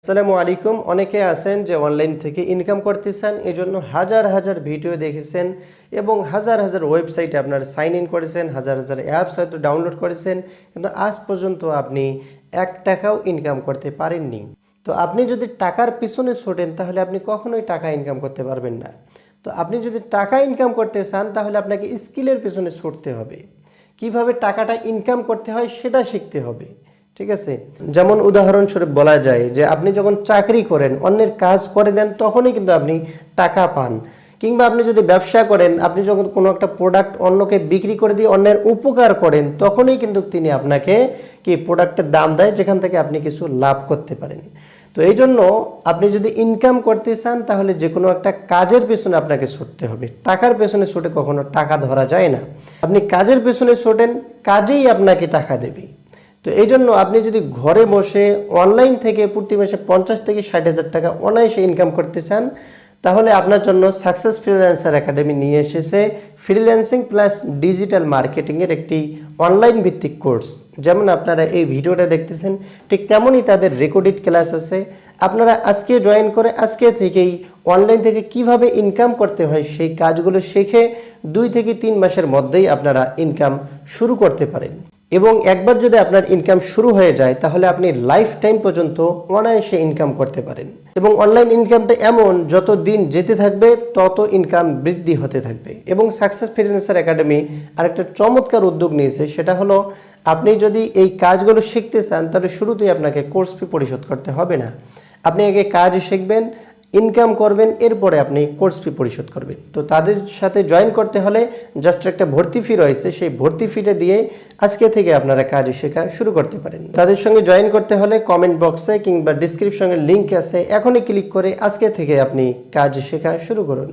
আসসালামু আলাইকুম। অনেকে আছেন যে অনলাইন থেকে ইনকাম করতেছেন, এজন্য হাজার হাজার ভিডিও দেখেছেন এবং হাজার হাজার ওয়েবসাইটে আপনারা সাইন ইন করেছেন, হাজার হাজার অ্যাপস হয়তো ডাউনলোড করেছেন, কিন্তু আজ পর্যন্ত আপনি 1 টাকাও ইনকাম করতে পারেননি। তো আপনি যদি টাকার পিছনে ছোটেন তাহলে আপনি কখনোই টাকা ইনকাম করতে পারবেন না। তো আপনি যদি টাকা ইনকাম করতে চান তাহলে আপনাকে স্কিলের পিছনে ছুটতে হবে। কিভাবে টাকাটা ইনকাম করতে হয় সেটা শিখতে হবে। ঠিক আছে, যেমন উদাহরণস্বরূপ বলা যায় যে আপনি যখন চাকরি করেন, অন্যের কাজ করে দেন, তখনই কিন্তু আপনি টাকা পান। কিংবা আপনি যদি ব্যবসা করেন, আপনি যখন কোনো একটা প্রোডাক্ট অন্যকে বিক্রি করে দিয়ে অন্যের উপকার করেন, তখনই কিন্তু তিনি আপনাকে কি প্রোডাক্টের দাম দেয়, যেখান থেকে আপনি কিছু লাভ করতে পারেন। তো এই জন্য আপনি যদি ইনকাম করতে চান তাহলে যে কোনো একটা কাজের পেছনে আপনাকে ছুটতে হবে। টাকার পেছনে ছুটে কখনো টাকা ধরা যায় না। আপনি কাজের পেছনে ছোটেন, কাজেই আপনাকে টাকা দেবে। তো এই জন্য আপনি যদি ঘরে বসে অনলাইন থেকে প্রতি মাসে 50 থেকে 60 হাজার টাকা অনায়াসে ইনকাম করতে চান, তাহলে আপনার জন্য সাকসেস ফ্রিল্যান্সার একাডেমি নিয়ে এসেছে ফ্রিল্যান্সিং প্লাস ডিজিটাল মার্কেটিংয়ের একটি অনলাইন ভিত্তিক কোর্স। যেমন আপনারা এই ভিডিওটা দেখতেছেন, ঠিক তেমনই তাদের রেকর্ডেড ক্লাস আছে। আপনারা আজকে জয়েন করে আজকে থেকেই অনলাইন থেকে কিভাবে ইনকাম করতে হয় সেই কাজগুলো শিখে 2 থেকে 3 মাসের মধ্যেই আপনারা ইনকাম শুরু করতে পারেন। এবং একবার যদি আপনার ইনকাম শুরু হয়ে যায় তাহলে আপনি লাইফ টাইম পর্যন্ত অনায়াসে ইনকাম করতে পারেন। এবং অনলাইন ইনকামটা এমন, যত দিন যেতে থাকবে তত ইনকাম বৃদ্ধি হতে থাকবে। এবং সাকসেস ফ্রিল্যান্সার একাডেমি আরেকটা চমৎকার উদ্যোগ নিয়েছে, সেটা হলো আপনি যদি এই কাজগুলো শিখতে চান তাহলে শুরুতেই আপনাকে কোর্স ফি পরিশোধ করতে হবে না। আপনি আগে কাজ শিখবেন, ইনকাম করবেন, এরপরে আপনি কোর্স ফি পরিশোধ করবেন। তো তাদের সাথে জয়েন করতে হলে জাস্ট একটা ভর্তি ফি রয়েছে, সেই ভর্তি ফিটা দিয়ে আজকে থেকে আপনারা কাজ শেখা শুরু করতে পারেন। তাদের সঙ্গে জয়েন করতে হলে কমেন্ট বক্সে কিংবা ডিসক্রিপশনে লিঙ্ক আছে, এখনই ক্লিক করে আজকে থেকে আপনি কাজ শেখা শুরু করুন।